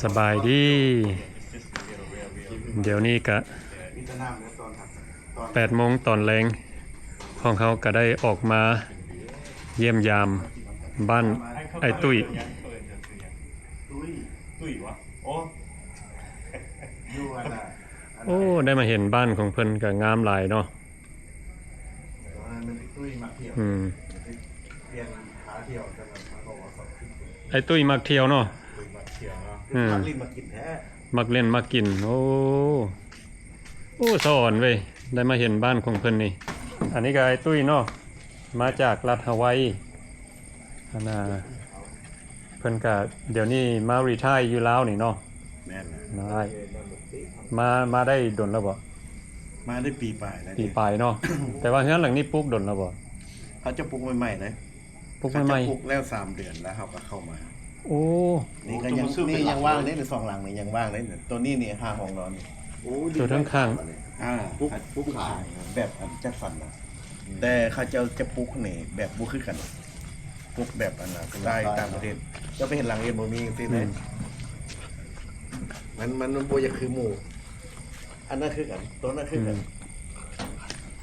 สบายดีเดี๋ยวนี้ก็8 โมงตอนแรงของเขาก็ได้ออกมาเยี่ยมยามบ้านไอ้ตุ้ยโอ้ได้มาเห็นบ้านของเพิ่นก็งามหลายเนาะไอ้ตุ้ยมักเที่ยวเนาะมักเล่นมักกินแท้มักเล่นมักกินโอ้สอนเว้ยได้มาเห็นบ้านของเพิ่นนี่อันนี้ก็ไอ้ตุ้ยเนาะมาจากรัฐฮาวายเพิ่นก็เดี๋ยวนี้มารีไทร์อยู่ลาวนี่เนาะแม่นได้มาได้ดนแล้วบ่มาได้ปีปลายแล้วปีปลายเนาะ แต่ว่าเฮือนหลังนี้ปลูกดนแล้วบ่เขาจะปลูกใหม่ๆเลยปลูกใหม่ๆปลูกแล้ว3 เดือนแล้วเขาก็เข้ามาโอ้นี่ก็ยังว่างเลย2 หลังนี่ยังว่างเลยตัวนี้นี่5 ห้องนอนตัวทั้งข้างปลูกขายแบบจัดฟันนะแต่เขาจะปลูกนี่แบบบ่คือกันปลูกแบบอันน่ะได้ต่างประเทศจะไปเห็นหลังเอ็นบ่มีจังซี่เลยมันบ่อยากคือหมู่อันนั้นคือกันตัวนั้นคือกัน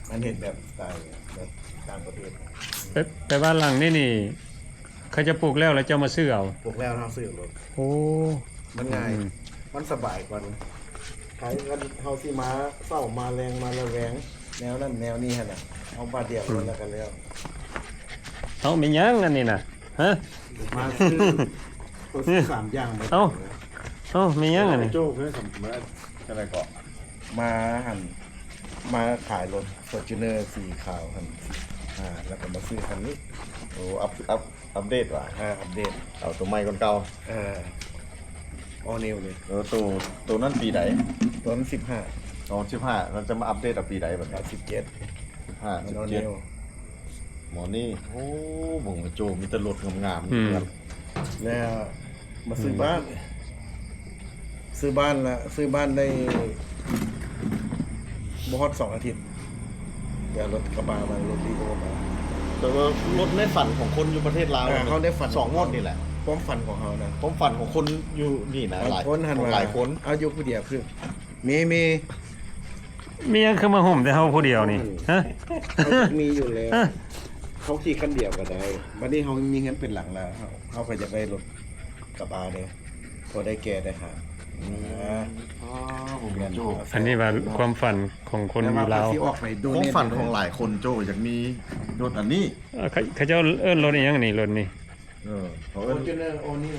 มันเห็นแบบสไตล์แบบต่างประเทศแต่ว่าหลังนี่เขาจะปลูกแล้วเจ้ามาซื้อเอาปลูกแล้วเฮาซื้อรถโอ้มันง่ายมันสบายกว่าขายกันเฮาสิมาเฝ้ามาแรงมาระแวงแนวนั้นแนวนี้หั่นน่ะเอาบาดเดียวแล้วกันแล้วเอามีหยังอันนี้น่ะฮะมาซื้อตัว3 อย่างไปเอามีหยังอันนี้โจ้เพิ่นทำมาอะไรก็มาหั่นมาขายรถ Fortuner สีขาวหั่นแล้วก็มาซื้อคันนี้โอ้อัปเดตว่ะอัปเดตเอาตัวใหม่คนเก่าall new เลยตัวนั้นปีไหนตัวนั้น1515เราจะมาอัปเดตเอาปีไหนบัดนี้17 หมอนี่โอ้บ่งมาโจมีแต่รถงามๆแล้วมาซื้อบ้านละซื้อบ้านได้บ่ฮอด2 อาทิตย์เดี๋ยวรถกระบะมารถดีโอมาแต่ว่ารถในฝันของคนอยู่ประเทศลาวเขาได้ฝัน2 งวดนี่แหละความฝันของเขานะความฝันของคนอยู่นี่นะหลายคนเอาอยู่ผู้เดียวคือมียังคือมาห่มแต่เฮาผู้เดียวนี่ฮะมีอยู่แล้วเขาขี่คันเดียวก็ได้วันนี้เขามีเงินเป็นหลังแล้วเขาก็จะได้รถกระบะเลยพอได้แก่ได้หาอันนี้ว่าความฝันของคนอยู่ลาวความฝันของหลายคนโจอยากมีรถอันนี้เขาเจ้าเอิ้นรถอีหยังนี่รถนี่Fortuner all new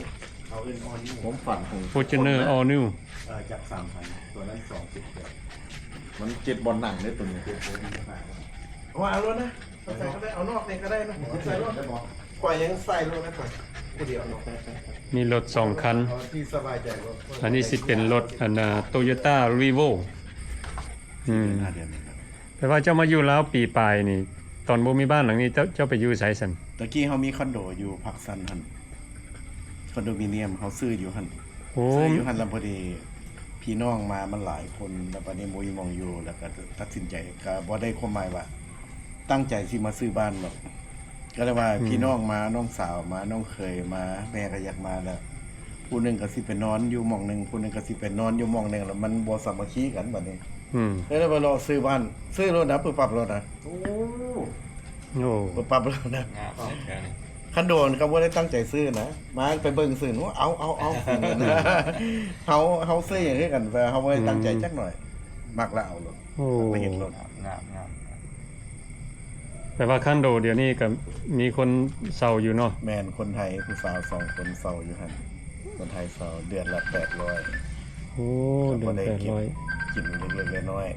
เขาเอิ้น all new ความฝันของ Fortuner all new จาก 3,000 ตัวนั้น2.8มัน7 บอลหนังได้ตัวนี้ว่าเอารถนะใส่ก็ได้เอานอกเนี่ยก็ได้นะใส่รถได้บ่ปล่อยยังใส่รถนะก่อนผู้เดียวเนาะมีรถ2 คันที่สบายใจรถอันนี้สิเป็นรถToyota Revo แต่ว่าเจ้ามาอยู่แล้วปีปลายนี่ตอนบ่มีบ้านหลังนี้เจ้าไปอยู่ไสซั่นตะกี้เฮามีคอนโดอยู่ผักซันหั่นคอนโดมิเนียมเฮาซื้ออยู่หั่นซื้ออยู่หั่นแล้วพอดีพี่น้องมามันหลายคนแล้วบัดนี้บ่มีหม้องอยู่แล้วก็ตัดสินใจก็บ่ได้ความหมายว่าตั้งใจสิมาซื้อบ้านหรอกก็เลยว่าพี่น้องมาน้องสาวมาน้องเคยมาแม่ก็อยากมาแล้วผู้นึงก็สิไปนอนอยู่หม้องนึงผู้นึงก็สิไปนอนอยู่หม้องนึงแล้วมันบ่สามัคคีกันบัดนี้แล้วบ่รอซื้อบ้านซื้อรถนะปึ๊บปั๊บรถนะโอ้ปึ๊บปั๊บรถนะคันโดนก็บ่ได้ตั้งใจซื้อนะมาไปเบิ่งซื้อว่าเอาเฮาซื้ออย่างนี้กันแต่เฮาบ่ได้ตั้งใจจักหน่อยมักละเอารถไปเห็นรถงามแต่ว่าคันโดเดี๋ยวนี้ก็มีคนเซาอยู่เนาะแม่นคนไทยผู้สาว2 คนเซาอยู่หั่นคนไทยเซาเดือนละ800โอ้เดือน800กินเล็กๆน้อย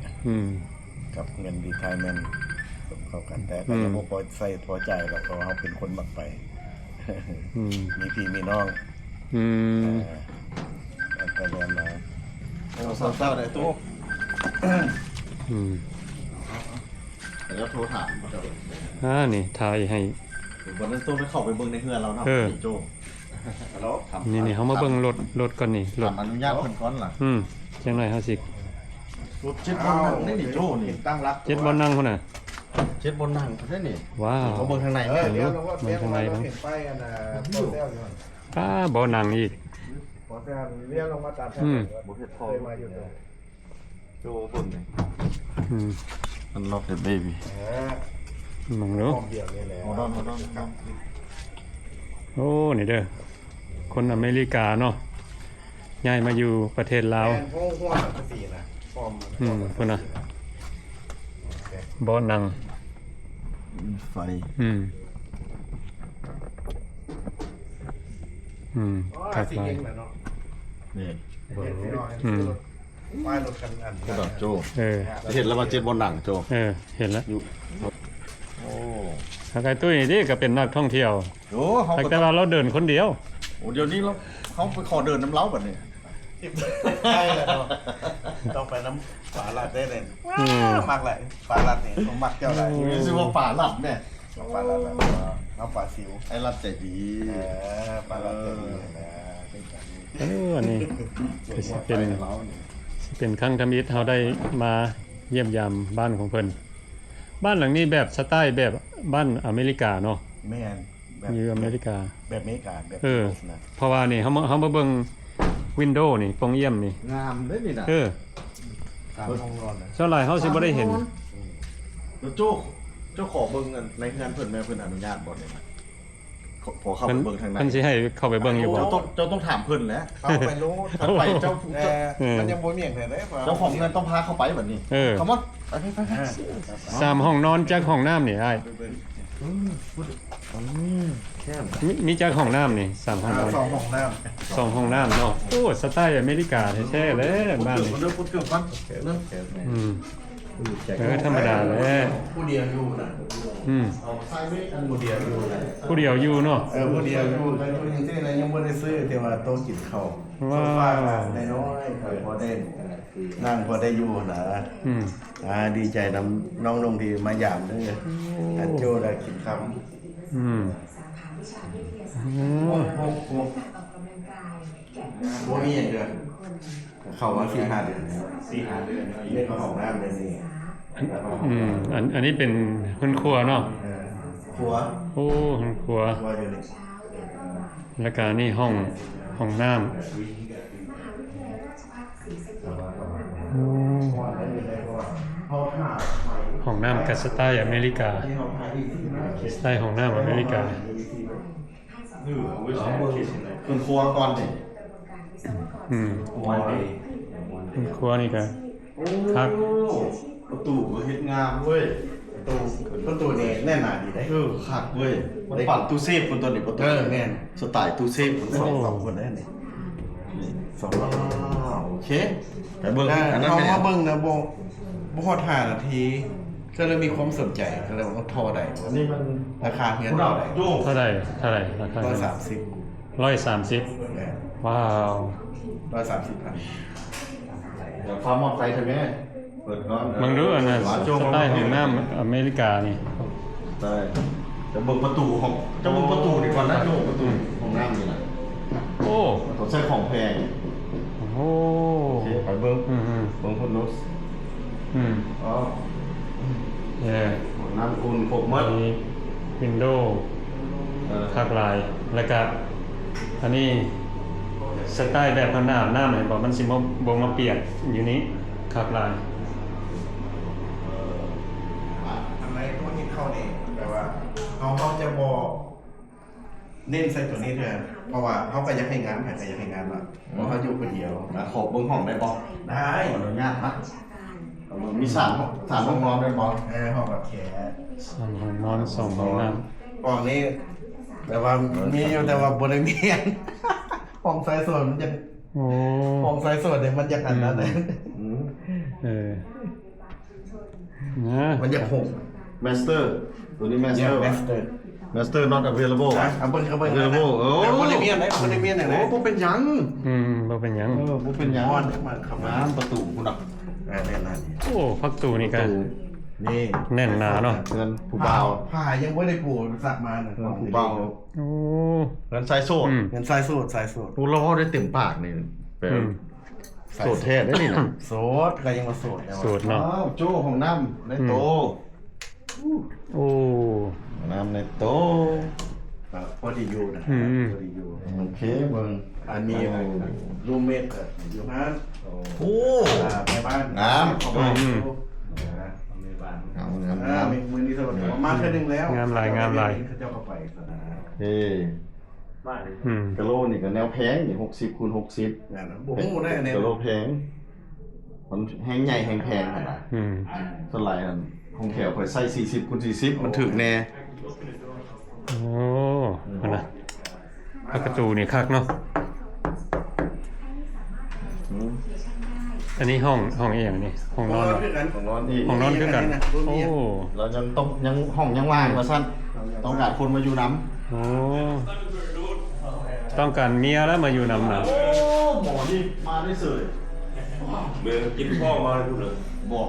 ๆกับเงินรีไทร์เมนต์เข้ากันแต่ก็บ่พอใส่พอใจแล้วเพราะเฮาเป็นคนมักไปมีพี่มีน้องก็เรียนมาโอ้เศร้าๆได้ตุ๊กแล้วโทรถามนี่ถ่ายให้วันนั้นตู้ไปเข้าไปเบิ่งในเฮือนเราเนาะโจนี่เขามาเบิ่งรถก่อนนี่รถอนุญาตเพิ่นก่อนล่ะจังหน่อยเฮาสิรถ7 บอลนั่งนี่โจนี่ตั้งรัก7 บอลนั่งพุ่นน่ะ7 บอลนั่งได้นี่ว้าวเขาเบิ่งทางไหนเดี๋ยวเราเบิ่งทางไหนบ้างเห็นป้ายอันโตเซลอยู่ ป้าบ่หนังอีก หมอแซมเรียกลงมาตามแผน บ่เฮ็ดพอ เคยมาอยู่เลย โจเบิ่งนี่ อืม มันล็อกเดอะเบบี้ มองดู ห้องเดียวนี่แหละ โมดอนโมดอน โอ้นี่เด้อคนอเมริกาเนาะย้ายมาอยู่ประเทศลาว แอนห้องหัวสังกะสีนะฟอร์ม พุ่นน่ะบ่หนัง ไฟ อืมอ๋อ ครับ สี ไป เองนะเนาะ นี่ เห็นพี่น้องป้ายรถคันอัน โมดอนโจ เออ เห็นแล้วว่าเจ็ดบนหนังโจ เห็นแล้ว อยู่โอ้ ทางไกตุ้ยนี่ก็เป็นนักท่องเที่ยว โหเขา แต่ว่าเราเดินคนเดียว โอ้เดี๋ยวนี้เขาไปขอเดินน้ำเล้าแบบนี้ ใช่แล้วเนาะต้องไปน้ำปลาลัดได้เลย อืม มักเลยปลาลัดเนี่ยผมมักเจ้าอะไร นี่ชื่อว่าป่าหลับเนี่ย ปลาลัดแบบน้ำปลาซิว ไอ้หลับใจดี ปลาลัดจะดีนะเป็นแบบนี้ อันนี้เป็นครั้งทำอิฐเราได้มาเยี่ยมยามบ้านของเพิ่นบ้านหลังนี้แบบสไตล์แบบบ้านอเมริกาเนาะ แม่นแบบ อยู่อเมริกา แบบอเมริกาแบบ นะ เพราะว่านี่เขามาเบิ่งวินโดว์นี่ปงเยี่ยมนี่ งามได้นี่นะ สามห้องนอนนะ เท่าไหร่เขาสิบ่ได้เห็น แล้วโจ้ขอเบิ่งกันในงานเพิ่นแม่เพิ่นอนุญาตบ่เนี่ยนะพอเข้า เพิ่ ไป น เบิ่งทางใน เพิ่นสิให้เข้าไปเบิ่งอยู่บ่ เจ้าต้องถามเพิ่นแหล้ว เอาไปรู้ ถ้าไปเจ้า มันยังบ่มีอย่างไรเลย เจ้าของเงินต้องพาเข้าไปแบบนี้ เออ คำว่าไป สามห้องนอนจักห้องน้ำนี่อ้าย แค่ มีจักห้องน้ำนี่สามห้องนอน สองห้องน้ สองห้องน้ำเนาะโอ้สไตล์อเมริกาแท้ๆเลยบ้านนี่ เรื่องพูดเกี่ยวกันเรื่อง อืมธรรมดาเลย ำผู้เดียวอยู่นะ อืม ผู้เดียวอยู่นะ ผู้เดียวอยู่เนาะ ผู้เดียวอยู่แล้วยังที่ไหนยังบ่ได้ซื้อแต่ว่าโต๊ะกินข้าว ว้าว โซฟาน้อยๆพอได้นั่งพอได้อยู่นะ อืม ดีใจนำน้องนงที่มาหยามเด้ออันโจได้กินคำ อืมโอ้ บ่มีอย่างเดือนเข้ามา4-5 เดือน4-5 เดือนเล่นของน้ำเลยนี่ อันนี้เป็นห้องครัวเนาะ ครัว โอ้ห้องครัว ครัวอยู่นี่ แล้วก็นี่ห้องน้ำโอ้ เขาถ่าย ห้องน้ำกับสไตล์อเมริกา ที่เขาถ่ายที่ สไตล์ห้องน้ำอเมริกา คุณครัวก่อนสิ อืม ครัวดี ห้องครัวนี่ก็ ครับ ประตูก็เฮ็ดงามเว้ย ประตูนี่แน่นหนาดีได้ ขัดเว้ยมันปั่นตู้เซฟคนตัวนี้ประตู แน่น สไตล์ตู้เซฟคน สองคนได้นี่สอง โอเคไปเบิ่งอันนั้น เขา เป็น มาเบิ่งนะบ่ฮอด5 นาที ก็เลยมีความสนใจก็เลยว่าทอได้ อันนี้มัน ราคาเพียง เรา เท่าไหร่ โยก เท่าไหร่ราคา 130 130ว้าว 130พัน เดี๋ยวฟ้ามอดไฟเถอะแม่เปิดก่อน มึงรู้อันนั้น โจ สไตล์ห้องน้ำอเมริกานี่ ใช่จะเบิ่งประตูของจะเบิ่งประตูดีกว่านะโยกประตูของน้ำนี่นะ โอ้ เขาใช้ของแพง โห โอเคไปเบิ่ง อืม เบิ่งคนนู้น อืม อ๋อ เย่ ของน้ำอุ่นครบหมด มีวินโดว์ภาคลาย แล้วก็อันนี้สไตล์แบบพันหน้าหน้าเหมือนบอกมันสิบ่มาเปลี่ยนอยู่นี้ภาคลาย ทำไมตัวที่เข้านี่แปลว่าเขาจะบอกเน้นใส่ตัวนี้เถอะเพราะว่าเขาก็อยากให้งานใครก็อยากให้งานว่าเพราะเขาอยู่คนเดียว นะขอเบิ่งห้องได้บ่ ได้ ขออนุญาตนะมีสามห้องนอนได้บ่ ห้องแบบแข สองห้องนอนสองห้องน้ กล่องนี้แต่ว่ามีอยู่แต่ว่าบริเวณ ห้องไซส์ส่วนมันจะ ำโอ้ ห้องไซส์ส่วนเนี่ยมันจะอันนั้นเลย เออนะ มันจะหก แมสเตอร์ตัวนี้แมส เนี่ เต ย อร์ แมสเตอร์ มาสเตอร์ not available เอาเบิ้งเขาเบิ้ง available โอ้ บริเวณไหนบริเวณไหน โอ้บ่เป็นหยัง บ่เป็นหยัง บ่เป็นหยัง มอนมันเข้ามา น้ำประตูคุณน่ะ แน่นอน โอ้พักตูนี่กัน นี่ แน่นหนาเนาะ เงินผู้บ่าว ผ่ายังไม่ได้ปูสักมา เงินผู้บ่าว โอ้ เงินสายโสด อืม เงินสายสูตรสายสูตร ผู้รอได้เต็มปากนี่แปล อืม โสดแท้ได้นี่นะ โสดก็ยังมาโสด สูตรเนาะ อ้าวโจ้ของน้ำในโต โอ้ น้ำในโต พอดีอยู่นะ อืม พอดีอยู่ โอเคเบิ่ง อันนี้รูมเมทอยู่ฮะ โอ้ ในบ้าน งาม เข้าบ้านอยู่ในบ้าน งามงามงาม มีมือนี้สวัสดีมาแค่นึงแล้ว งามหลายงามหลาย เจ้าเข้าไปสนาม เฮ้ บ้าน อืม กะโลนี่ก็แนวแพงนี่60 คูณ 60 งานบุ้งได้เนี่ย กะโลแพงมันแห้งใหญ่แห้งแพงขนาด อืม สไลด์นั่นของแถวข่อยใส่40 คูณ 40 มันถึกแน่ โอ้อันน่ะพระกระจูนี่คักเนาะ อันนี้ห้องเองนี่ห้องนอนเหรอ ของนอนอีก ห้องนอนคือกัน โอ้ เรายังต้องยังห้องยังว่างว่าซั่นต้องการคนมาอยู่นำ โอ้ ต้องการเมียแล้วมาอยู่นำนะ โอ้หมอนี่มาได้เสย เบื่อกินพ่อมาดูเลย บอก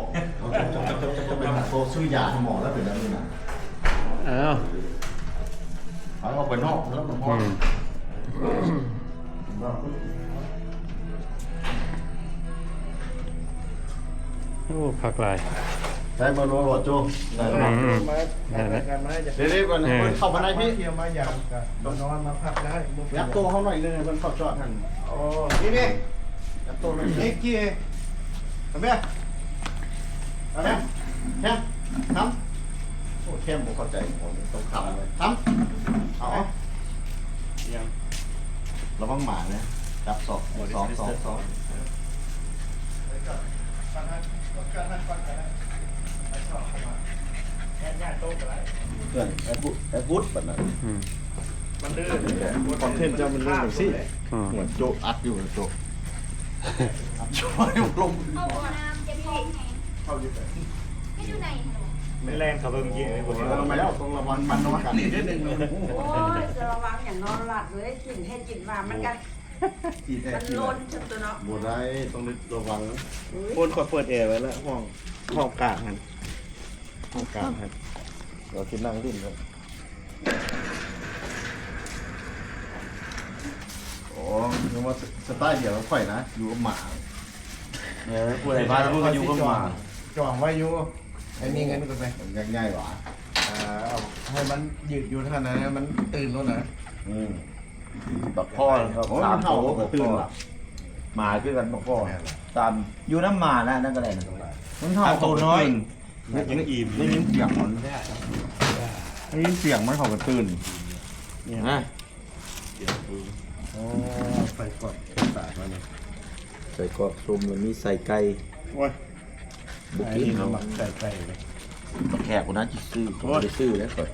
จะเป็นโซซื้อยาให้หมอแล้วเป็นแบบนี้นะ อ้าว เอาออกไปนอกแล้วมันพอ อืมโอ้ผักหลาย ใช้เบอร์โทรโหลดโจ้ได้ไหม อืม เดี๋ยวๆก่อนนะเพิ่นเข้ามาในพี่ เที่ยวมายามกันนอนมาพักได้ ยับตัวเขาหน่อยนึงเพิ่นเข้าจอดทัน โอ้นี่นี่ ยับตัวหน่อย นี่กี่ทำไม เอาไหมแคมทำโอ้แคมผมเข้าใจผมต้องทำเลยทำเอาระวังหมาเนี่ยจับสองสอง เพื่อนแอปบุ๊ดแบบนั้น อืม มันดื้อ คอนเทนต์จะมันเรื่องแบบนี้ อืม เหมือนโจอัดอยู่โจอัดช่วยลง เข้าห้องน้ำจะท้องไง เข้าอยู่แต่ ให้อยู่ไหน ไม่แรงเขาเพิ่งยิงเลย ทำไมแล้วต้องระวังมันน้อยกัน นี่ได้หนึ่งเลย โอ้ยจะระวังอย่างนอนหลับเลยกินให้กินว่ามันกัน ที่แท้ มัน ที่ โลนจนตัวเนาะ บได้ต้องระวัง คนขอเปิดแอร์ไว้แล้วห้องกลางหันห้องกลางหัน เราคิดนั่งดิ้นครับโอ้นึกว่าสไตล์เดียวกับข่อยนะอยู่กับหมาพูดอะไรบ้างพูดกันอยู่กับหมา จองไว้อยู่ไอ้นี่เงินกันไป มันง่ายๆหวะ เอาให้มันยืดอยู่เท่านั้นนะมันตื่นแล้วนะ แบบพ่อครับสามตัวก็ตื่นหลับ หมาคือกันบอกพ่อตามอยู่น้ำหมานะนั่นก็ได้นะมันเท่าตัวน้อย ยังอิ่ม ได้ยินเสียงมันได้ยินเสียงมันเขาก็ตื่น นะ โอ้ไฟกดสาดมาเนี่ย ใส่กรอกซุ่มแล้วมีใส่ไก่ โอ้ย บุก ไอ้ กิน นี่ เนาะ มันใส่ไก่เลย แขกคนนั้นจิซื้อเขาไม่ได้ซื้อแล้วก่อน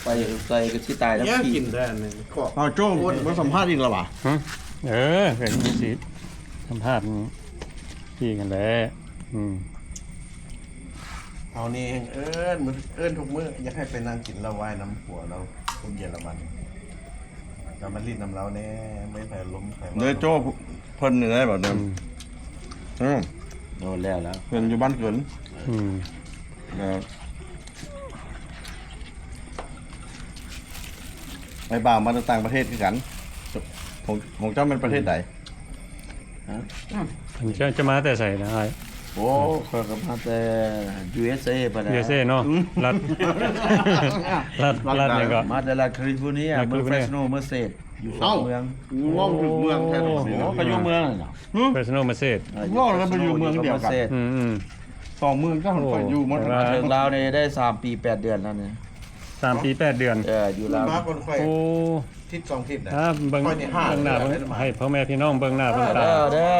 ไปใส่ก็ที่ตายแล้ว เนี่ย พี่ กินได้เนี่ยขอบ เอาโจ้มาสัมภาษณ์อีกแล้วป่ะ หึเห็นมีสิสัมภาษณ์พี่กันแหล้วอืม เอานี่เอิ้นทุกมื้ออยากให้ไปนั่งกินเหล้าวายน้ำหัวเราคนเยอรมันเรามันรีดน้ำเราแน่ไม่แผ่ล้มแผ่ เด้อโจ้เพิ่นนี่ได้แบบเดิม โดนแล้วแล้ว เพิ่นอยู่บ้านเกิน อืม ไปบ่าวมาจากต่างประเทศคือกันของเจ้าเป็นประเทศไหน ผมจะมาแต่ใส่นะไอ้ โอ้เคยกับมาแต่ USA ไปแล้ว USA เนาะรัฐรัฐเนี่ยก็ มาแต่ละแคลิฟอร์เนีย รัฐ เมือง แค เฟ ลิฟอร์เนีย สโนเมืองเซดอยู่สอ เอ้าง เมือง ว่องอยู่เมืองแท้ตรงนี้ โอ้ก็อยู่เมืองน่ะเนาะ เพอร์ซันอลมาเซต ว่องแล้วไปอยู่เมืองเดียวกัน อืม สองเมืองก็คนอยู่หมด โอ้ มาถึงลาวนี่ได้3 ปี 8 เดือนแล้วเนี่ย 3 ปี 8 เดือน อยู่ลาว มาคนค่อย โอ้ ทิศสองทิศนะ เบิ่ง ค่อยนี่ห้า เบิ่งหน้าเบิ่ง เดือน ให้พ่อแม่พี่น้องเบิ่งหน้าเบิ่งตา เด้อ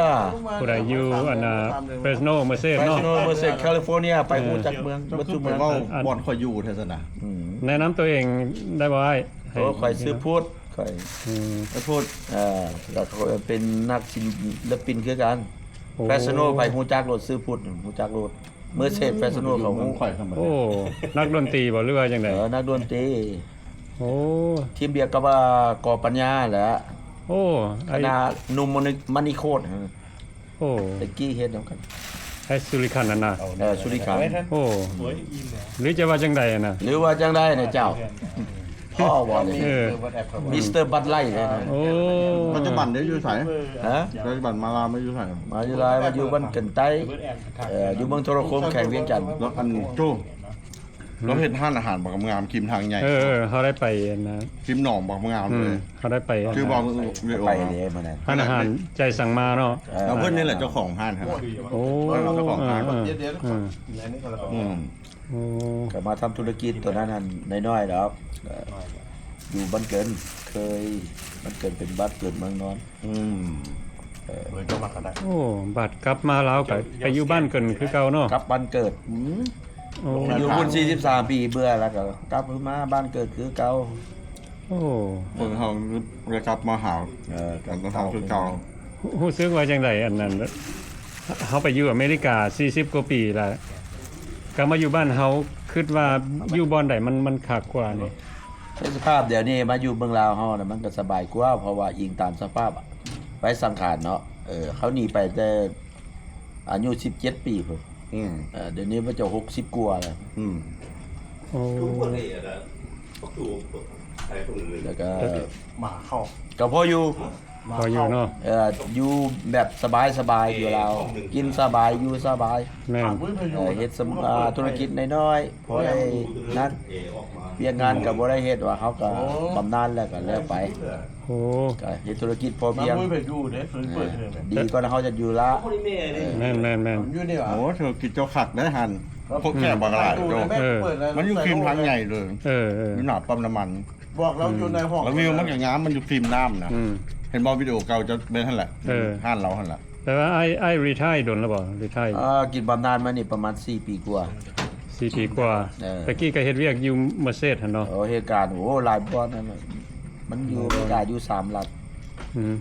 ผู้ใดอยู่อันน่ะเพอร์ซันอลมาเซต เฟส เนาะ โนเมืองเซดแคลิฟอร์เนียไปฮู้จักเมือง เจ้า บ่ คื ทุ อก ไป เมือง ว่าบ่อนคอยอยู่เทศนา อืม แนะนำตัวเองได้บ่ไอ้ให้ โอ้ข่อยซื้อพูดข่อย อืม ไปพูด แล้วก็เป็นนักศิลปินคือกัน โอ้ แฟชั่นโนไปฮู้จักรถซื้อพูดฮู้จักรถเมื่อเสร็จแฟชั่นโนเขา เมือง ฮู้ ข่อยทำไม โอ้นักดนตรีบ่หรือว่าจังได๋ นักดนตรี โอ้ ทีมเดียวกับว่ากอปัญญาแหละ โอ้ คณะหนุ่มมณีโคตร โอ้ ตะกี้เฮ็ดนำกัน ไอ้สุริคันนั่นน่ะ สุริขัน โอ้หรือจะว่าจังใดอะน่ะ หรือว่าจังได้เนี่ยเจ้าพ่อว่าเลย เออ มิสเตอร์บัตไล่เลยนะ โอ้ ปัจจุบันเดี๋ยวอยู่ไส ฮะ ปัจจุบันมาลาไม่อยู่ไส มาอยู่ลายมาอยู่บ้านเกินไตอยู่เมืองโทรคมแข่งเวียงจันทน์ แล้วอันโจ้ เราเห็นห้านอาหารบักงามคิมทางใหญ่ เขาได้ไปนะ คิมหนองบักงามเลย เขาได้ไป ชื่อบอกเรียก ไป ว่า เลยมานั่น ร้านอาหารใจสั่งมาเนาะ เราเพื่อนนี่แหละเจ้าของห้านครับ โอ้ เจ้าของร้าน เดี๋ยว อืม อันนี้ก็แล้ว อืม โอ้ ก็มาทำธุรกิจตัวนั้นน้อยๆแล้วอยู่บ้านเกินเคยบ้านเกินเป็นบ้านเกิดเมืองนอน อืมเออเจ้ามาก็ได้ โอ้บัดกลับมาแล้วก็ไปอยู่บ้านเกินคือเก่าเนาะ กลับบ้านเกิด โอ้ อยู่คุณ43 ปีเบื่อแล้วก็กลับมาบ้านเกิดคือเก่า โอ้ คนเขาเลยกลับมาหา กันต้องทำคือเก่า รู้สึกว่าจังไดอันนั้นเขาไปอยู่อเมริกา40กว่าปีแล้วก็มาอยู่บ้านเฮาคิดว่าอยู่บ่อนใดมันคักกว่านี่ สภาพเดี๋ยวนี้มาอยู่เมืองลาวเฮาน่ะมันก็สบายกว่าเพราะว่าอิงตามสภาพไว้สังขารเนาะเขาหนีไปแต่อายุ17 ปีพุ่น อืม เดี๋ยวนี้มันจะ60กว่าแล้ว อืม โอ้ แล้วก็ หมาเข้า ก็พออยู่ พออยู่เนาะ อยู่แบบสบายๆอยู่แล้วกินสบายอยู่สบาย แม่น เฮ็ดธุรกิจน้อยๆพอได้นั้นเวียงงานก็บ่ได้เฮ็ดว่าเขาก็บำนาญแล้วก็แล้วไป โอ้ ก็เฮ็ดธุรกิจพอ มา เพียง บุ้ยไปอยู่เด้ซื้อเปิดเลย ดีก็เขาจะอยู่ละ แม่นแม่นแม่น อยู่นี่หว่า โอ้เธอกินเจ้าขักได้หันพวกแก่บักหลายเจ้ามันอยู่ครีมทางใหญ่เลย เออ อยู่หนาปั๊มน้ำมัน บอกเราอยู่ในห้อง แล้ววิวมันอย่างงามมันอยู่ครีมน้ำนะ อืม เห็นบอวิดีโอเก่าจะเป็นท่านแหละ เออ ห้านเราท่านแหละ แต่ว่าไอ้รีไทร์โดนแล้วบ่รีไทร์ กินบำนาญมานี่ประมาณ4 ปีกว่า 4 ปีกว่า ตะกี้ก็เฮ็ดเวียกอยู่เมอร์เซดหั่นเนาะ เหตุการณ์หลายบ่อนนั่นน่ะมันอยู่อเมริกาอยู่3รัฐ อืม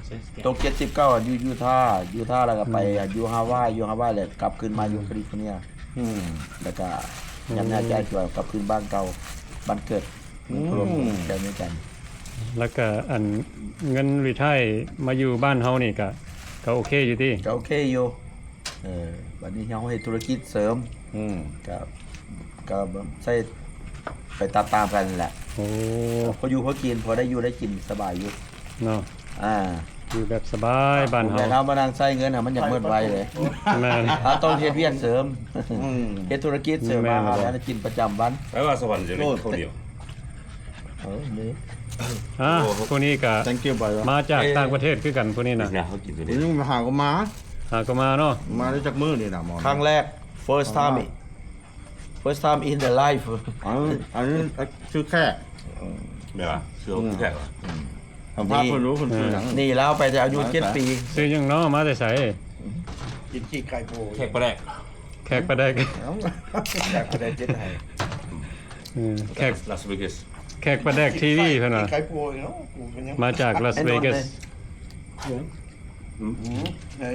ตก79อยู่ยูทาห์แล้วก็ไปอยู่ฮาวายแล้วกลับคืนมาอยู่แคลิฟอร์เนีย อืม แล้วก็ยังน่าใจจ่วยกลับคืนบ้านเก่าบ้านเกิดรวมกันด้วยกัน แล้วก็อันเงินรีไทร์มาอยู่บ้านเฮานี่ก็โอเคอยู่ที่ ก็โอเคอยู่วันนี้เราให้ธุรกิจเสริม อืม ก็ใช้ไปตามกันแหละ โอ้ พออยู่พอกินพอได้อยู่ได้กินสบายอยู่ เนาะ อ่า อยู่แบบสบายบ้านเฮา แต่เรามานั่งใช้เงินมันอยากเมิดไวเลย แม่น เราต้องเฮ็ดเวียกเสริม อืม เฮ็ดธุรกิจเสริม แม่ มาน เลย แล้วกินประจำวัน แล้วว่าสวรรค์จะเป็นข้าวเหนียว นี่ พวกนี้ก็ thank you ไปวะ มาจากต่างประเทศคือกันพวกนี้น่ะ นะเขากินตัวนี้ นี่มาหาก็มา ก็มาเนาะ มาได้จากมือนี่นะหมอ ครั้งแรก first time in the life อันนี้ชื่อแค่ แบบว่าเสือแขกเหรอ สัมภาษณ์คนรู้คนคือหนัง นี่แล้วไปแต่อายุ7 ปี ซื้อยังเนาะมาแต่ไส กินขี้ไก่โพ แขกปลาแรก แขกประแดก จากประเทศเจ็ดไทย แขก ลาสเวกัส แขกประแดกทีวีเพิ่นน่ะ ไก่โพเนาะกูเป็นยัง มาจากลาสเวกัส ไหน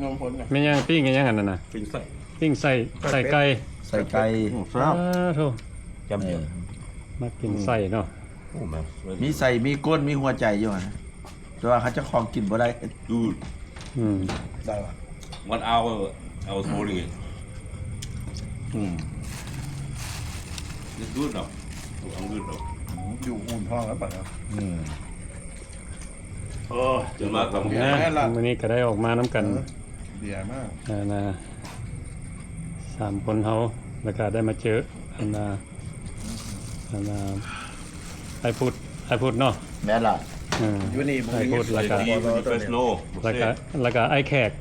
นมผลน่ะ แม่นยังปิ้งกันยังอันนั้นน่ะ ฟินไส้ ปิ้งใส่ไก่ ใส่ไก่ ครับ โธ่ ยำเดียว มากินไส้เนาะ โอ้แม่ มีใส่มีก้นมีหัวใจอยู่นะแต่ว่าเขาจะของกินบ่ได้ ดู อืม ได้ป่ะ วันเอาโทรเลย อืม นี่ดูดเนาะเอาดูดเนาะ อยู่อุ่นท้องแล้วป่ะครับ อืม โอ้จนมาทำ นะมื้อนี้ก็ได้ออกมาน้ำกัน เบียร์มาก นะ3คนเฮาแล้วก็ได้มาเจออันไอพุดเนาะ แม่นล่ะ อยู่นี่ ไอพุดแล้วก็ ดีเฟสโน แล้วก็ไอแขก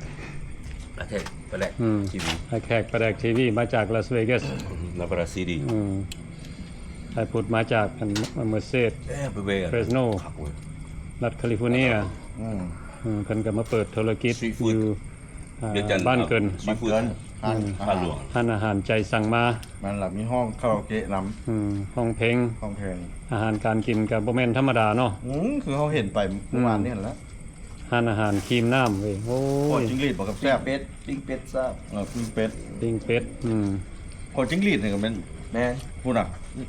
ประเทศปลาแรก อืม ทีวี ไอแขกประแดกทีวีมาจากลาสเวกัส นาบราซีดี ไอพุดมาจากเมอร์เซด ไปเว เฟรสโนรัฐแคลิฟอร์เนีย อืม เพิ่นก็มาเปิดธุรกิจอยู่บ้านเกิน ซีฟู้ด ห้าน บ้านหลวง ท่านอาหารใจสั่งมา มันหลับมีห้องคาราโอเกะน้ ห้องเพลง ำห้องเพลง อาหารการกินกับบ่แม่นธรรมดาเนาะ คือเขาเห็นไปเมื่อวานนี่แหละ ทานอาหารครีมน้ำเว้ยโอ้ โค ย จิ้งหรีดบอกกับ ปิ้ แซ่ ง บ เป็ดปิ้งเป็ดซะ ปิ้งเป็ด ปิ้งเป็ดโคจิ้งหรีดเนี่ยก็เป็น แม่ พูดอ่ะ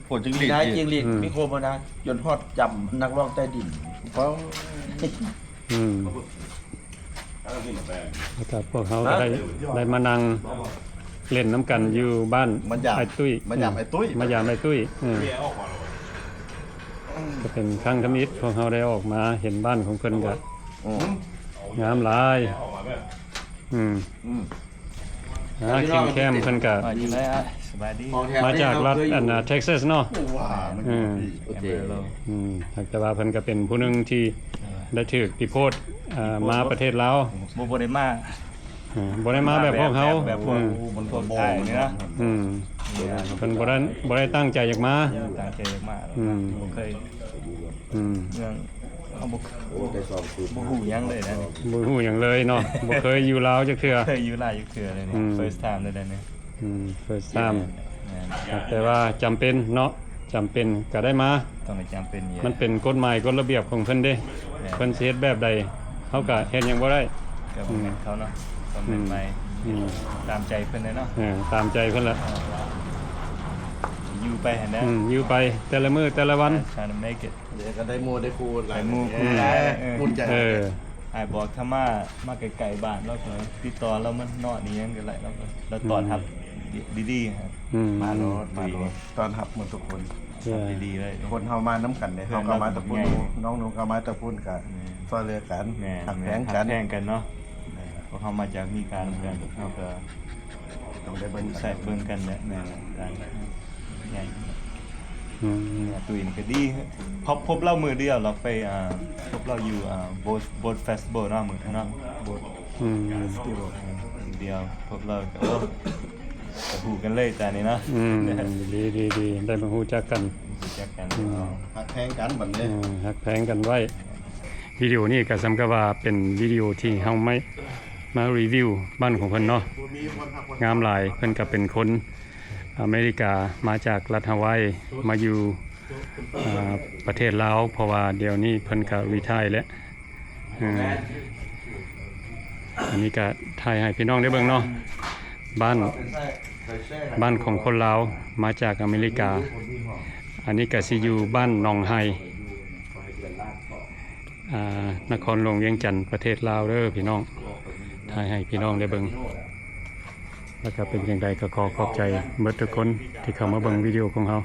โคจิ้งหรีด นายจริงหลีดมีโคมานะจนฮอดจำนักร้องใต้ดิน เขา แล้วก็พวกเขาก็ได้มานั่งเล่นน้ำกันอยู่บ้าน มันอยาก ไอ้ตุ้ย มันอยากไอ้ตุ้ย มายามไอ้ตุ้ยก็เป็นครั้งทมิตรพวกเขาได้ออกมาเห็นบ้านของเพิ่นก็งามหลายกินแคมเพิ่นก็ อยู่ไหนอ่ะส บายดี มาจากรัฐเท็กซัสเนาะ ว้ามัน อืม โอเค แต่ว่าเพิ่นก็เป็นผู้หนึงที่ได้ถูกติโพธมาประเทศลาว บ่ได้มา บ่ได้มาแบบพวกเขา แบบพวก มัน พวกไทยนี่นะ อืมเพิ่นบ่ได้ตั้งใจอยากมา ตั้งใจมาก อืม บ่เคย อืม เมืองเขาบ่ โอ้ได้สองคืน บ่ฮู้หยังเลยนะ บ่ฮู้หยังเลยเนาะบ่เคยอยู่ลาวจักเทื่อ เคยอยู่หลายอยู่เทื่อเลยนี่ first time เลยเนี่ย first time แต่ว่าจำเป็นเนาะจำเป็นก็ได้มา ต้องจำเป็น มันเป็นกฎหมายกฎระเบียบของเพิ่นเด้เพิ่นสิเฮ็ดแบบใดเฮาก็เฮ็ดหยังบ่ได้ ก็บ่แม่นเขาเนาะต้องเป็นไป อืม ตามใจเพิ่นเลยเนาะ ตามใจเพิ่นละ อยู่ไปหั่นนะ อยู่ไปแต่ละมื้อแต่ละวัน trying to make it เดี๋ยวก็ได้โมได้คูหลาย ได้หมู่ พูดใจ ไอ้บอกถ้ามาไกลๆบ้านเราก็ติดต่อเรามันนอนนี่ยังก็ไรเราตอนรับดีๆครับ มาโลดตอนหับหมดทุกคน ดีๆเลย คนเฮามาน้ำกันเลยเฮาก็มาตะพุ่นน้องหนูก็มาตะพุ่นกันซอยเรือกัน แม่ หักแพง หั กัน แพงกันเนาะเพราะเขามาจากมีการกันเขาก็ ต้องได้เบิ่ง ใส่เบิ่งกันแหละแม่กันใหญ่ ตุยนก็ดีพบเรามือเดียวเราไปพบเราอยู่โบสเฟสติวัลเนาะมือเนาะโบสเฟสติวัลเดียวพบเราก็กระหูกันเลยแต่นี้เนาะ ดีได้มาฮู้จักกัน รู้จักกัน หักแพงกันบัดนี้ ฮักแพงกันไว้วิดีโอนี้ก็สำกับว่าเป็นวิดีโอที่เฮาไม่มารีวิวบ้านของเพิ่นเนาะงามหลายเพิ่นก็เป็นคนอเมริกามาจากรัฐฮาวายมาอยู่ประเทศลาวเพราะว่าเดี๋ยวนี้เพิ่นก็รีไทร์แล้วอันนี้ก็ถ่ายให้พี่น้องได้เบิ่งเนาะบ้านของคนลาวมาจากอเมริกาอันนี้ก็สิอยู่บ้านหนองไฮนครหลวงเวียงจันทร์ประเทศลาวเด้อพี่น้องถ่ายให้พี่น้องได้เบิ่งแล้วก็เป็นอย่างไรก็ขอบใจเบิดทุกคนที่เข้ามาเบิ่งวิดีโอของเรา